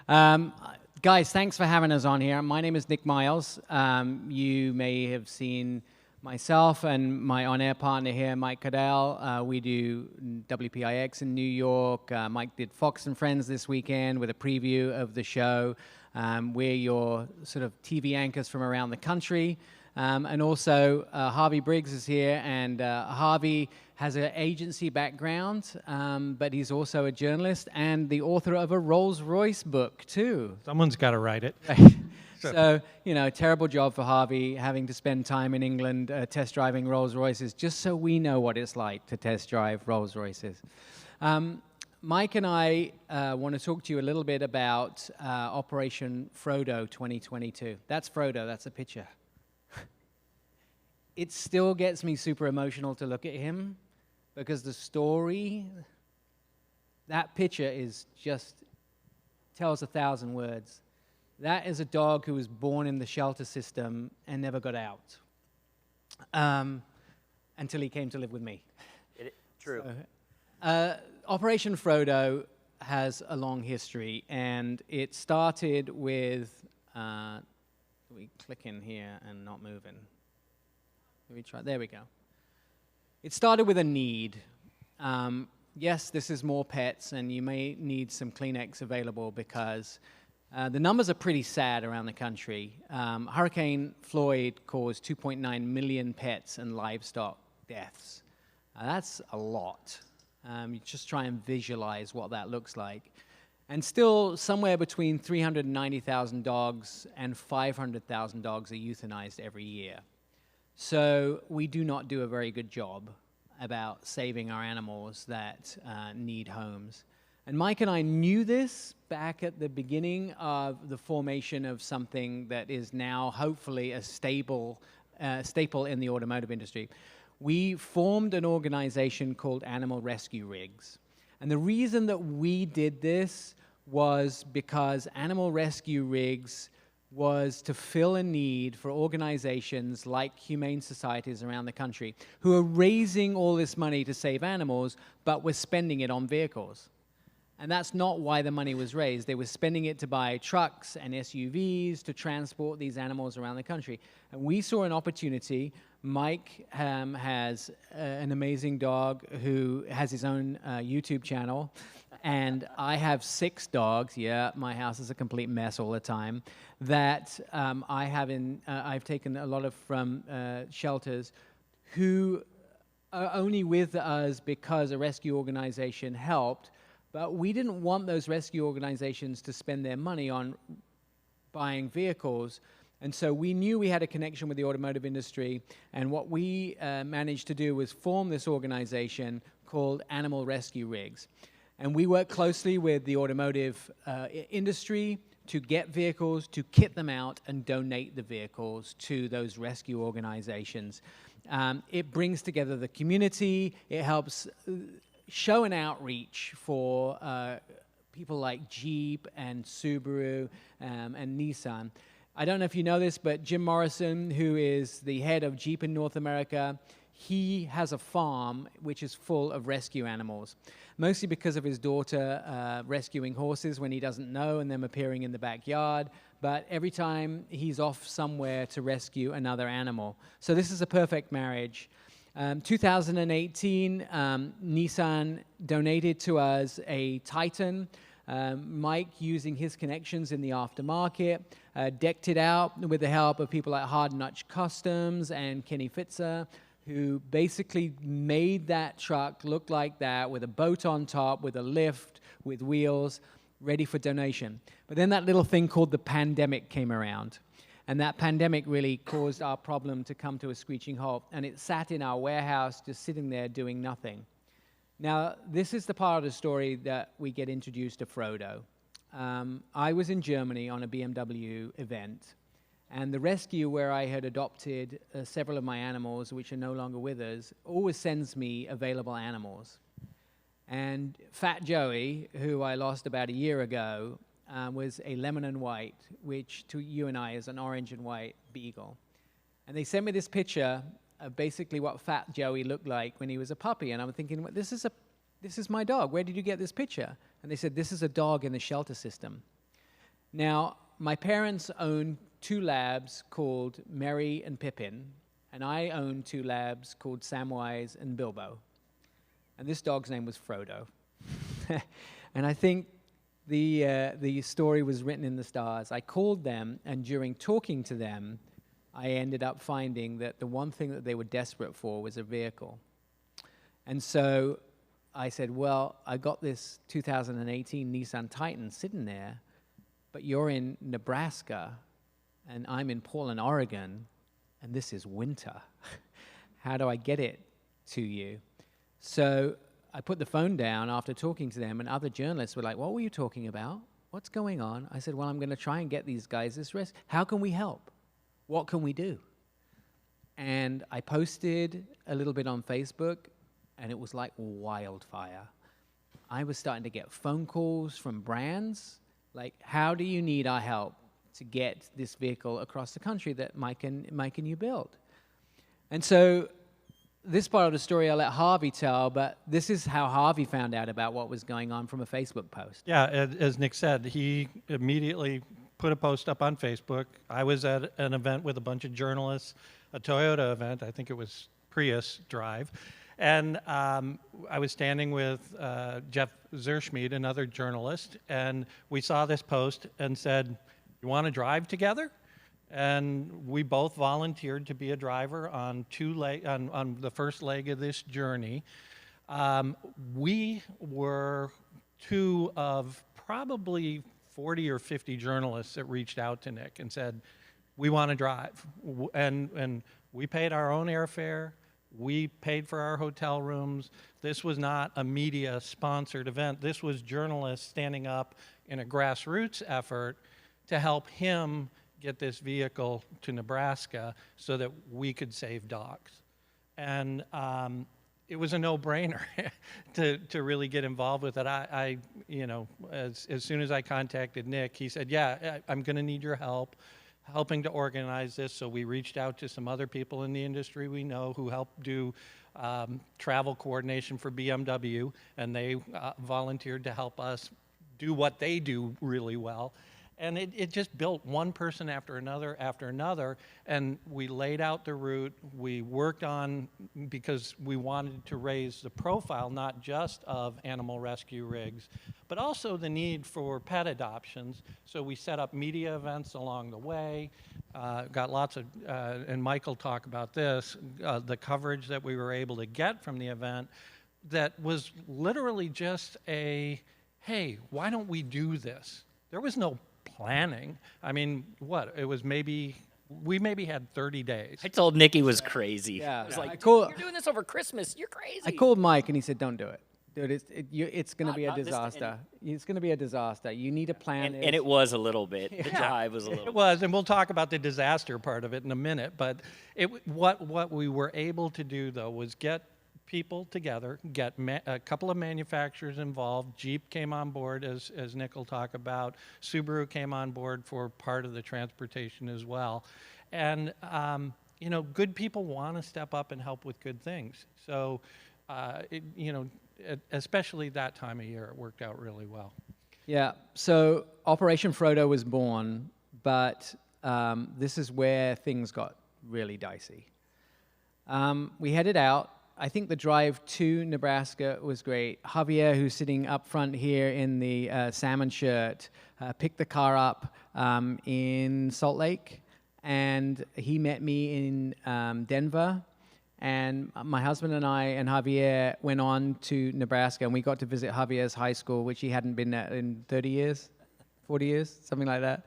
Guys, thanks for having us on here. My name is Nick Miles. You may have seen myself and my on-air partner here, Mike Cadell. We do WPIX in New York. Mike did Fox and Friends this weekend with a preview of the show. We're your sort of TV anchors from around the country. And also, Harvey Briggs is here, and Harvey has an agency background, but he's also a journalist and the author of a Rolls-Royce book, too. Someone's got to write it. So, you know, terrible job for Harvey having to spend time in England test driving Rolls-Royces, just so we know what it's like to test drive Rolls-Royces. Mike and I want to talk to you a little bit about Operation Frodo 2022. That's Frodo, that's a picture. It still gets me super emotional to look at him because the story, that picture is just, tells 1,000 words. That is a dog who was born in the shelter system and never got out until he came to live with me. True. So, Operation Frodo has a long history, and it started with, we click in here and not moving. We try. There we go. It started with a need. Yes, this is more pets, and you may need some Kleenex available because the numbers are pretty sad around the country. Hurricane Floyd caused 2.9 million pets and livestock deaths. That's a lot. You just try and visualize what that looks like. And still, somewhere between 390,000 dogs and 500,000 dogs are euthanized every year. So we do not do a very good job about saving our animals that need homes. And Mike and I knew this back at the beginning of the formation of something that is now hopefully a staple in the automotive industry. We formed an organization called Animal Rescue Rigs. And the reason that we did this was because Animal Rescue Rigs was to fill a need for organizations like humane societies around the country who are raising all this money to save animals, but were spending it on vehicles. And that's not why the money was raised. They were spending it to buy trucks and SUVs to transport these animals around the country. And we saw an opportunity. Mike has an amazing dog who has his own YouTube channel. And I have 6 dogs. Yeah, my house is a complete mess all the time. That I've taken a lot of from shelters who are only with us because a rescue organization helped. But we didn't want those rescue organizations to spend their money on buying vehicles. And so we knew we had a connection with the automotive industry. And what we managed to do was form this organization called Animal Rescue Rigs. And we work closely with the automotive industry to get vehicles, to kit them out, and donate the vehicles to those rescue organizations. It brings together the community. It helps show an outreach for people like Jeep and Subaru and Nissan. I don't know if you know this, but Jim Morrison, who is the head of Jeep in North America, he has a farm which is full of rescue animals, mostly because of his daughter rescuing horses when he doesn't know and them appearing in the backyard. But every time he's off somewhere to rescue another animal. So this is a perfect marriage. 2018, Nissan donated to us a Titan. Mike, using his connections in the aftermarket, decked it out with the help of people like Hard Notch Customs and Kenny Fitzer, who basically made that truck look like that with a boat on top, with a lift, with wheels, ready for donation. But then that little thing called the pandemic came around. And that pandemic really caused our problem to come to a screeching halt. And it sat in our warehouse, just sitting there doing nothing. Now, this is the part of the story that we get introduced to Frodo. I was in Germany on a BMW event. And the rescue where I had adopted several of my animals, which are no longer with us, always sends me available animals. And Fat Joey, who I lost about a year ago, was a lemon and white, which to you and I is an orange and white beagle. And they sent me this picture of basically what Fat Joey looked like when he was a puppy. And I'm thinking, well, this is my dog. Where did you get this picture? And they said, this is a dog in the shelter system. Now, my parents own 2 labs called Mary and Pippin, and I own 2 labs called Samwise and Bilbo. And this dog's name was Frodo. And I think the story was written in the stars. I called them, and during talking to them, I ended up finding that the one thing that they were desperate for was a vehicle. And so I said, well, I got this 2018 Nissan Titan sitting there, but you're in Nebraska, and I'm in Portland, Oregon, and this is winter. How do I get it to you? So I put the phone down after talking to them, and other journalists were like, what were you talking about? What's going on? I said, well, I'm going to try and get these guys this rest. How can we help? What can we do? And I posted a little bit on Facebook, and it was like wildfire. I was starting to get phone calls from brands, like, how do you need our help to get this vehicle across the country that Mike and you built? And so this part of the story I'll let Harvey tell, but this is how Harvey found out about what was going on from a Facebook post. Yeah, as Nick said, he immediately put a post up on Facebook. I was at an event with a bunch of journalists, a Toyota event, I think it was Prius Drive, and I was standing with Jeff Zerschmied, another journalist, and we saw this post and said, you want to drive together? And we both volunteered to be a driver on on the first leg of this journey. We were 2 of probably 40 or 50 journalists that reached out to Nick and said, we want to drive. And we paid our own airfare. We paid for our hotel rooms. This was not a media-sponsored event. This was journalists standing up in a grassroots effort to help him get this vehicle to Nebraska so that we could save dogs. And it was a no-brainer to really get involved with it. I you know, as soon as I contacted Nick, he said, yeah, I'm going to need your help helping to organize this. So we reached out to some other people in the industry we know who help do travel coordination for BMW, and they volunteered to help us do what they do really well. And it just built one person after another, and we laid out the route. We worked on, because we wanted to raise the profile not just of animal rescue rigs, but also the need for pet adoptions. So we set up media events along the way, got lots of, and Mike will talk about this, the coverage that we were able to get from the event that was literally just a, hey, why don't we do this? There was no planning. I mean, what? It was we maybe had 30 days. I told Nick he was crazy. Yeah. I was like, you're doing this over Christmas. You're crazy. I called Mike, and he said, don't do it. Dude, it's going to be a Not this- disaster. It's going to be a disaster. You need a plan. And it was a little bit. The Yeah. drive was a little It was, and we'll talk about the disaster part of it in a minute, but what we were able to do, though, was get people together, get a couple of manufacturers involved. Jeep came on board, as Nick will talk about. Subaru came on board for part of the transportation as well. And, you know, good people want to step up and help with good things. So, you know, especially that time of year, it worked out really well. Yeah, so Operation Frodo was born, but this is where things got really dicey. We headed out. I think the drive to Nebraska was great. Javier, who's sitting up front here in the salmon shirt, picked the car up in Salt Lake, and he met me in Denver. And my husband and I and Javier went on to Nebraska, and we got to visit Javier's high school, which he hadn't been at in 30 years, 40 years, something like that.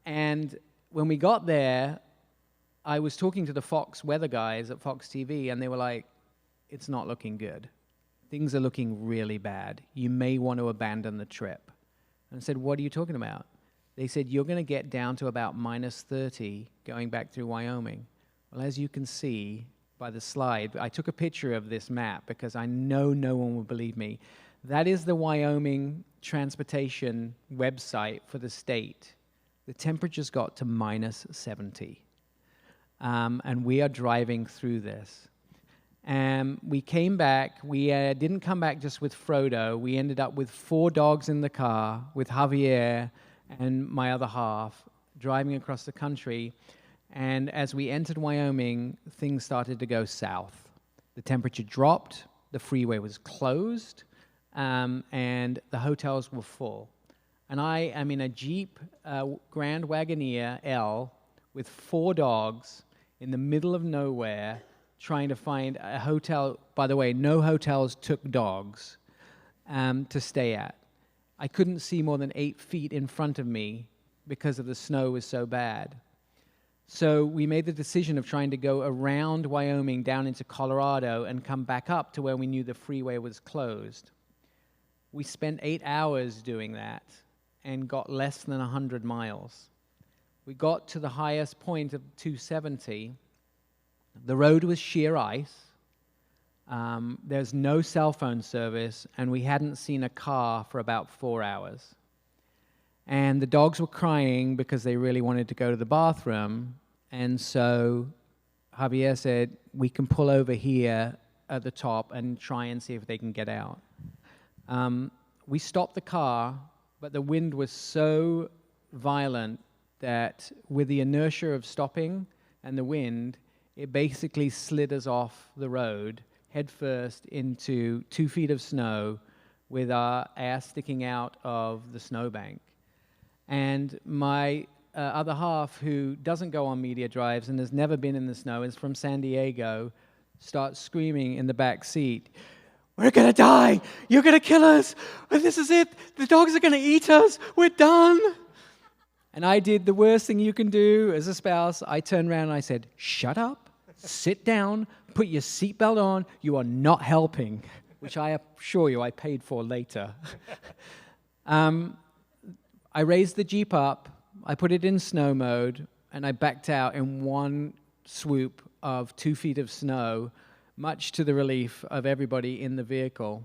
And when we got there, I was talking to the Fox weather guys at Fox TV, and they were like, it's not looking good. Things are looking really bad. You may want to abandon the trip. And I said, what are you talking about? They said, you're going to get down to about minus 30 going back through Wyoming. Well, as you can see by the slide, I took a picture of this map because I know no one will believe me. That is the Wyoming transportation website for the state. The temperatures got to minus 70. And we are driving through this. And we came back. We didn't come back just with Frodo. We ended up with 4 dogs in the car with Javier and my other half, driving across the country. And as we entered Wyoming, things started to go south. The temperature dropped, the freeway was closed, and the hotels were full. And I am in a Jeep Grand Wagoneer L with 4 dogs in the middle of nowhere trying to find a hotel. By the way, no hotels took dogs to stay at. I couldn't see more than 8 feet in front of me because of the snow was so bad. So we made the decision of trying to go around Wyoming down into Colorado and come back up to where we knew the freeway was closed. We spent 8 hours doing that and got less than 100 miles. We got to the highest point of 270. The road was sheer ice. There's no cell phone service, and we hadn't seen a car for about 4 hours. And the dogs were crying because they really wanted to go to the bathroom. And so Javier said, we can pull over here at the top and try and see if they can get out. We stopped the car, but the wind was so violent that with the inertia of stopping and the wind, it basically slid us off the road headfirst into 2 feet of snow with our ass sticking out of the snowbank. And my other half, who doesn't go on media drives and has never been in the snow, is from San Diego, starts screaming in the back seat, "We're going to die! You're going to kill us! This is it! The dogs are going to eat us! We're done!" And I did the worst thing you can do as a spouse. I turned around and I said, "Shut up, sit down, put your seatbelt on. You are not helping," which I assure you I paid for later. I raised the Jeep up, I put it in snow mode, and I backed out in one swoop of 2 feet of snow, much to the relief of everybody in the vehicle.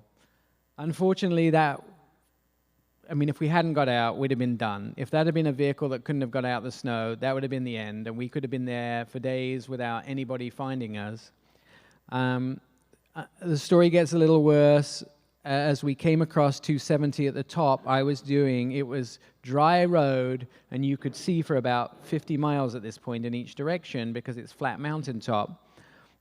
Unfortunately, if we hadn't got out, we'd have been done. If that had been a vehicle that couldn't have got out the snow, that would have been the end, and we could have been there for days without anybody finding us. The story gets a little worse. As we came across 270 at the top, it was dry road, and you could see for about 50 miles at this point in each direction because it's flat mountaintop.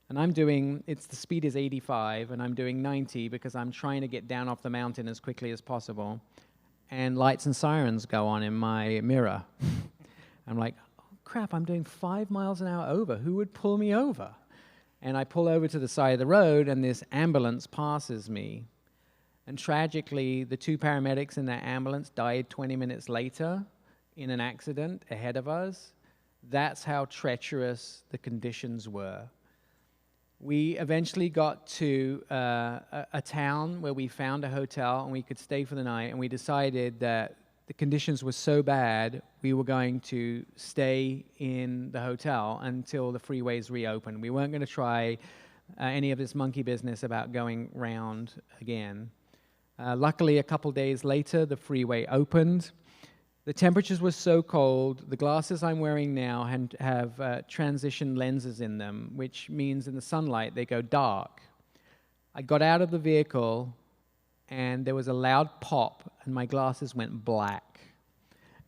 And the speed is 85, and I'm doing 90 because I'm trying to get down off the mountain as quickly as possible. And lights and sirens go on in my mirror. I'm like, oh, crap, I'm doing 5 miles an hour over. Who would pull me over? And I pull over to the side of the road, and this ambulance passes me. And tragically, the 2 paramedics in that ambulance died 20 minutes later in an accident ahead of us. That's how treacherous the conditions were. We eventually got to a town where we found a hotel and we could stay for the night, and we decided that the conditions were so bad we were going to stay in the hotel until the freeways reopened. We weren't going to try any of this monkey business about going round again. Luckily, a couple days later, the freeway opened. The temperatures were so cold, the glasses I'm wearing now have transition lenses in them, which means in the sunlight they go dark. I got out of the vehicle, and there was a loud pop, and my glasses went black.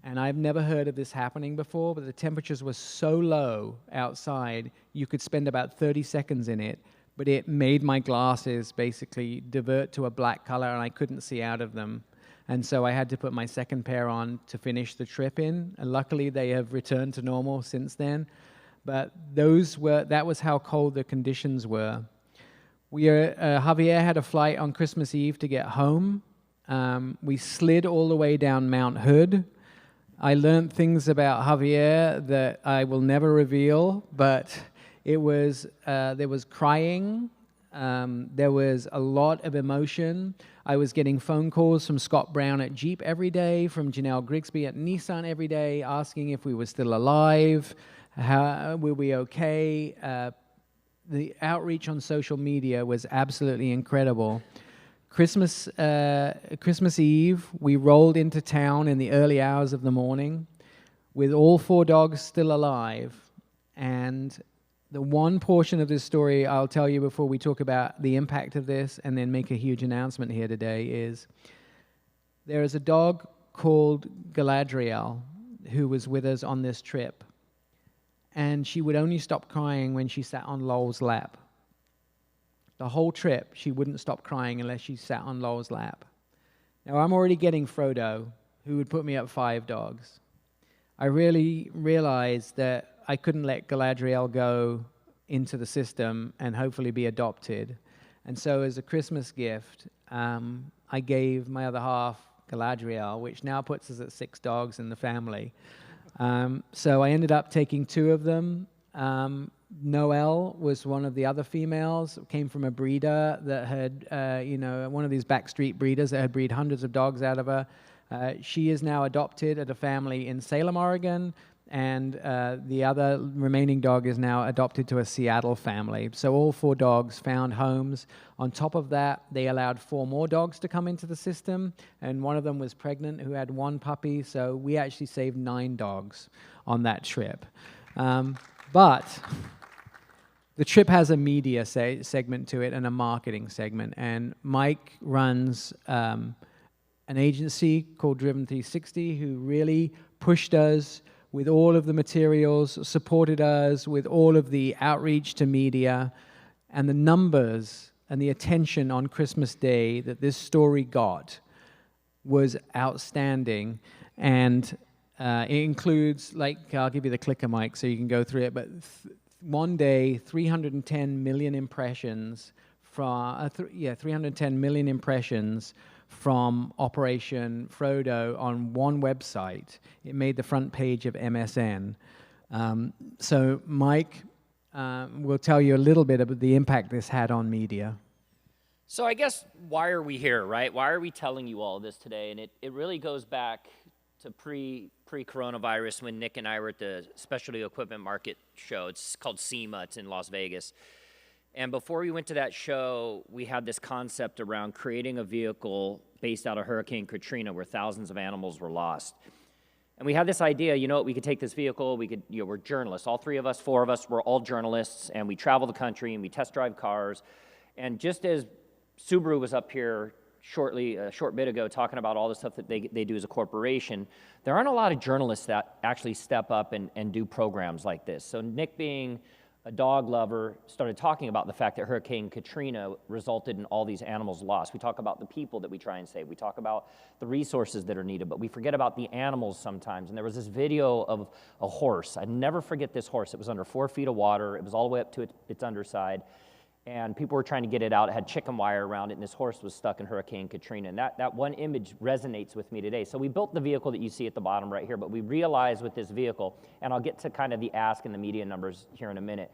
And I've never heard of this happening before, but the temperatures were so low outside, you could spend about 30 seconds in it, but it made my glasses basically divert to a black color, and I couldn't see out of them. And so I had to put my second pair on to finish the trip in. And luckily, they have returned to normal since then. But that was how cold the conditions were. Javier had a flight on Christmas Eve to get home. We slid all the way down Mount Hood. I learned things about Javier that I will never reveal, but there was crying. There was a lot of emotion. I was getting phone calls from Scott Brown at Jeep every day, from Janelle Grigsby at Nissan every day, asking if we were still alive, were we okay. The outreach on social media was absolutely incredible. Christmas Eve, we rolled into town in the early hours of the morning with all 4 dogs still alive. And the one portion of this story I'll tell you before we talk about the impact of this and then make a huge announcement here today is there is a dog called Galadriel, who was with us on this trip. And she would only stop crying when she sat on Lowell's lap. The whole trip, she wouldn't stop crying unless she sat on Lowell's lap. Now, I'm already getting Frodo, who would put me up 5 dogs. I really realized that I couldn't let Galadriel go into the system and hopefully be adopted. And so as a Christmas gift, I gave my other half Galadriel, which now puts us at 6 dogs in the family. So I ended up taking 2 of them. Noelle was one of the other females, came from a breeder that had, one of these backstreet breeders that had bred hundreds of dogs out of her. She is now adopted at a family in Salem, Oregon, and the other remaining dog is now adopted to a Seattle family. So all 4 dogs found homes. On top of that, they allowed 4 more dogs to come into the system, and one of them was pregnant who had 1 puppy, so we actually saved 9 dogs on that trip. But the trip has a media segment to it and a marketing segment, and Mike runs an agency called Driven 360 who really pushed us with all of the materials, supported us with all of the outreach to media, and the numbers and the attention on Christmas Day that this story got was outstanding. And it includes, I'll give you the clicker, Mike, so you can go through it, but one day, 310 million impressions from 310 million impressions from Operation Frodo on one website. It made the front page of MSN. So Mike will tell you a little bit about the impact this had on media. So I guess, why are we here, right? Why are we telling you all this today? And it really goes back to pre-coronavirus when Nick and I were at the Specialty Equipment Market show. It's called SEMA. It's in Las Vegas. And before we went to that show, we had this concept around creating a vehicle based out of Hurricane Katrina where thousands of animals were lost. And we had this idea, we could take this vehicle, we're journalists. All 3 of us, 4 of us, we're all journalists, and we travel the country, and we test drive cars. And just as Subaru was up here a short bit ago, talking about all the stuff that they do as a corporation, there aren't a lot of journalists that actually step up and do programs like this. So Nick, being a dog lover, started talking about the fact that Hurricane Katrina resulted in all these animals lost. We talk about the people that we try and save. We talk about the resources that are needed, but we forget about the animals sometimes. And there was this video of a horse. I'd never forget this horse. It was under 4 feet of water. It was all the way up to its underside. And people were trying to get it out. It had chicken wire around it, and this horse was stuck in Hurricane Katrina. And that one image resonates with me today. So we built the vehicle that you see at the bottom right here, but we realized with this vehicle, and I'll get to kind of the ask and the media numbers here in a minute,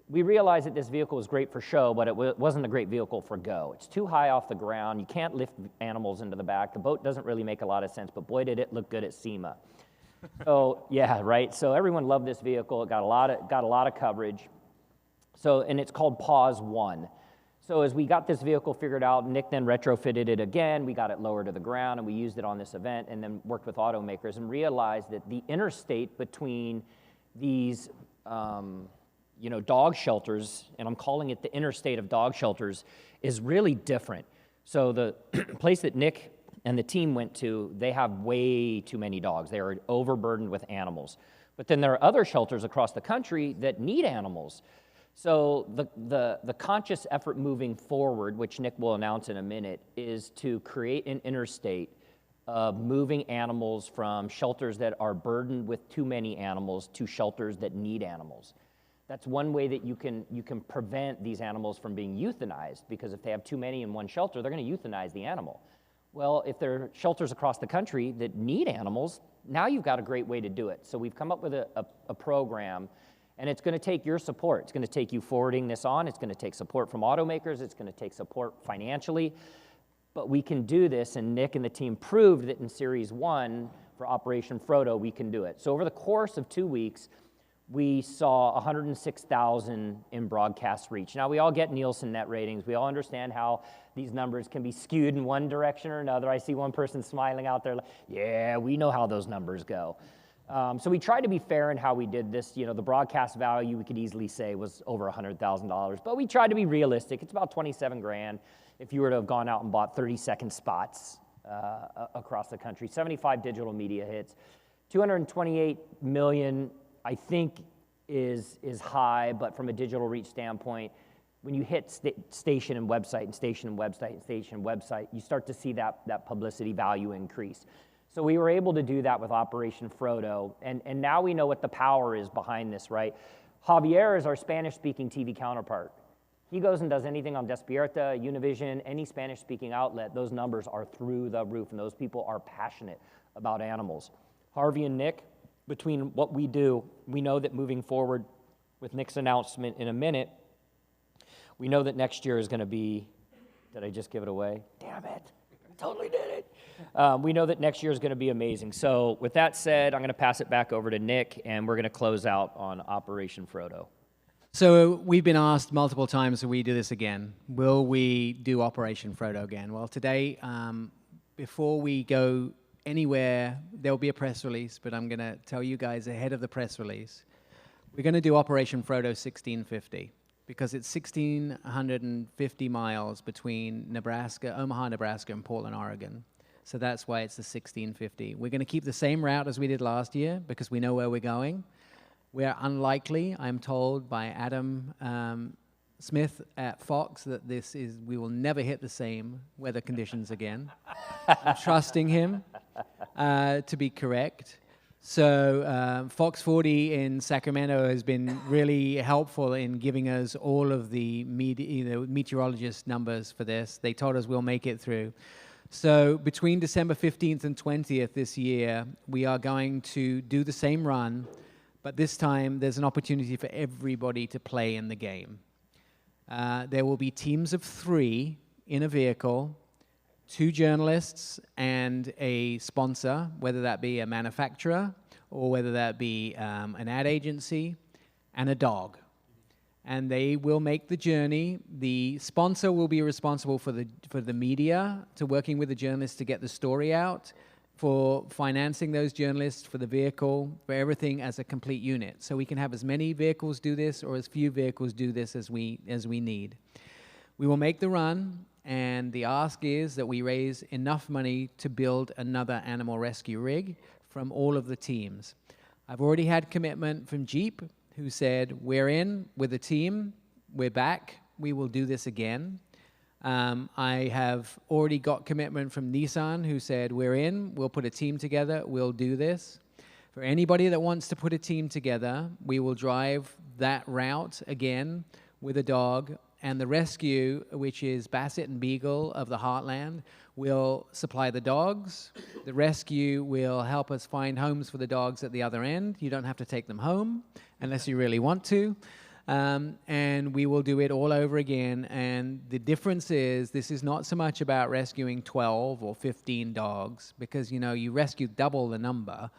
we realized that this vehicle was great for show, but it wasn't a great vehicle for go. It's too high off the ground. You can't lift animals into the back. The boat doesn't really make a lot of sense, but boy, did it look good at SEMA. So, yeah, right? So everyone loved this vehicle. It got a lot of coverage. So, and it's called Pause 1. So as we got this vehicle figured out, Nick then retrofitted it again. We got it lower to the ground, and we used it on this event, and then worked with automakers and realized that the interstate between these, dog shelters, and I'm calling it the interstate of dog shelters, is really different. So the place that Nick and the team went to, they have way too many dogs. They are overburdened with animals. But then there are other shelters across the country that need animals. So the conscious effort moving forward, which Nick will announce in a minute, is to create an interstate of moving animals from shelters that are burdened with too many animals to shelters that need animals. That's one way that you can prevent these animals from being euthanized, because if they have too many in one shelter, they're going to euthanize the animal. Well, if there are shelters across the country that need animals, now you've got a great way to do it. So we've come up with a program. And it's going to take your support. It's going to take you forwarding this on. It's going to take support from automakers. It's going to take support financially. But we can do this, and Nick and the team proved that in Series 1 for Operation Frodo, we can do it. So over the course of 2 weeks, we saw 106,000 in broadcast reach. Now, we all get Nielsen net ratings. We all understand how these numbers can be skewed in one direction or another. I see one person smiling out there like, yeah, we know how those numbers go. So we tried to be fair in how we did this. The broadcast value, we could easily say, was over $100,000, but we tried to be realistic. It's about $27,000 if you were to have gone out and bought 30-second spots across the country, 75 digital media hits. 228 million, I think, is high, but from a digital reach standpoint, when you hit station and website and station and website and station and website, you start to see that publicity value increase. So we were able to do that with Operation Frodo, and now we know what the power is behind this, right? Javier is our Spanish-speaking TV counterpart. He goes and does anything on Despierta, Univision, any Spanish-speaking outlet, those numbers are through the roof, and those people are passionate about animals. Harvey and Nick, between what we do, we know that moving forward with Nick's announcement in a minute, we know that next year is going to be, did I just give it away? Damn it, I totally did it. We know that next year is going to be amazing. So with that said, I'm going to pass it back over to Nick, and we're going to close out on Operation Frodo. So we've been asked multiple times, will we do this again? Will we do Operation Frodo again? Well, today, before we go anywhere, there'll be a press release, but I'm going to tell you guys ahead of the press release, we're going to do Operation Frodo 1650 because it's 1,650 miles between Nebraska, Omaha, Nebraska, and Portland, Oregon. So that's why it's the 1650. We're going to keep the same route as we did last year because we know where we're going. We're unlikely, I'm told by Adam Smith at Fox, that we will never hit the same weather conditions again. I'm trusting him to be correct. So Fox 40 in Sacramento has been really helpful in giving us all of the meteorologist numbers for this. They told us we'll make it through. So between December 15th and 20th this year, we are going to do the same run, but this time there's an opportunity for everybody to play in the game. There will be teams of 3 in a vehicle, 2 journalists and a sponsor, whether that be a manufacturer or whether that be an ad agency, and a dog. And they will make the journey. The sponsor will be responsible for the media, to working with the journalists to get the story out, for financing those journalists, for the vehicle, for everything as a complete unit. So we can have as many vehicles do this or as few vehicles do this as we need. We will make the run, and the ask is that we raise enough money to build another animal rescue rig from all of the teams. I've already had commitment from Jeep, who said, we're in with the team, we're back, we will do this again. I have already got commitment from Nissan, who said, we're in, we'll put a team together, we'll do this. For anybody that wants to put a team together, we will drive that route again with a dog, and the rescue, which is Basset and Beagle of the Heartland, will supply the dogs. The rescue will help us find homes for the dogs at the other end. You don't have to take them home unless you really want to. And we will do it all over again. And the difference is this is not so much about rescuing 12 or 15 dogs because, you rescue double the number.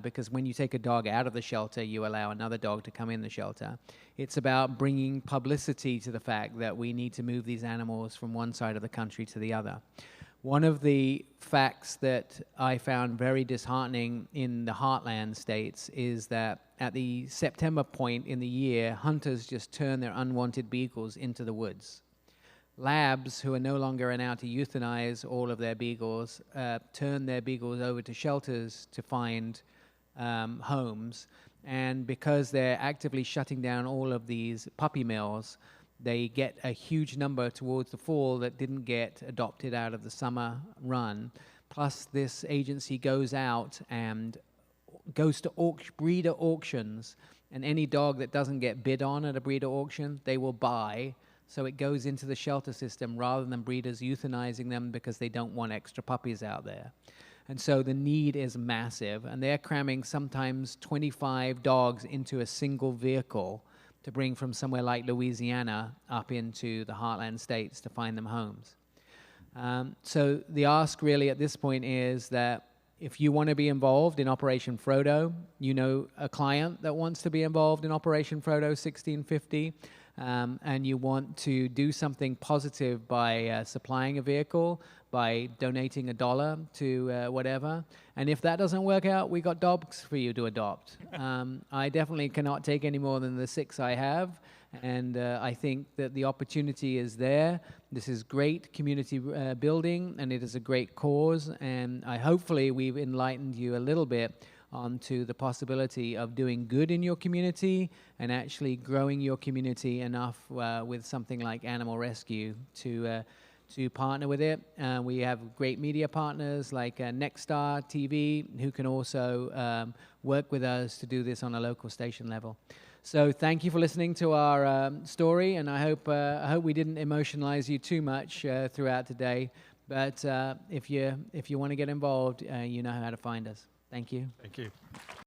Because when you take a dog out of the shelter, you allow another dog to come in the shelter. It's about bringing publicity to the fact that we need to move these animals from one side of the country to the other. One of the facts that I found very disheartening in the heartland states is that at the September point in the year, hunters just turn their unwanted beagles into the woods. Labs, who are no longer allowed to euthanize all of their beagles, turn their beagles over to shelters to find homes. And because they're actively shutting down all of these puppy mills, they get a huge number towards the fall that didn't get adopted out of the summer run. Plus, this agency goes out and goes to breeder auctions, and any dog that doesn't get bid on at a breeder auction, they will buy. So it goes into the shelter system rather than breeders euthanizing them because they don't want extra puppies out there. And so the need is massive, and they're cramming sometimes 25 dogs into a single vehicle to bring from somewhere like Louisiana up into the heartland states to find them homes. So the ask really at this point is that if you want to be involved in Operation Frodo, you know a client that wants to be involved in Operation Frodo 1650, and you want to do something positive by supplying a vehicle, by donating $1 to whatever. And if that doesn't work out, we got dogs for you to adopt. I definitely cannot take any more than the 6 I have, And I think that the opportunity is there. This is great community building, and it is a great cause. And hopefully we've enlightened you a little bit onto the possibility of doing good in your community and actually growing your community enough with something like animal rescue to partner with it. We have great media partners like Nexstar TV who can also work with us to do this on a local station level. So thank you for listening to our story, and I hope we didn't emotionalize you too much throughout today. But if you want to get involved, you know how to find us. Thank you. Thank you.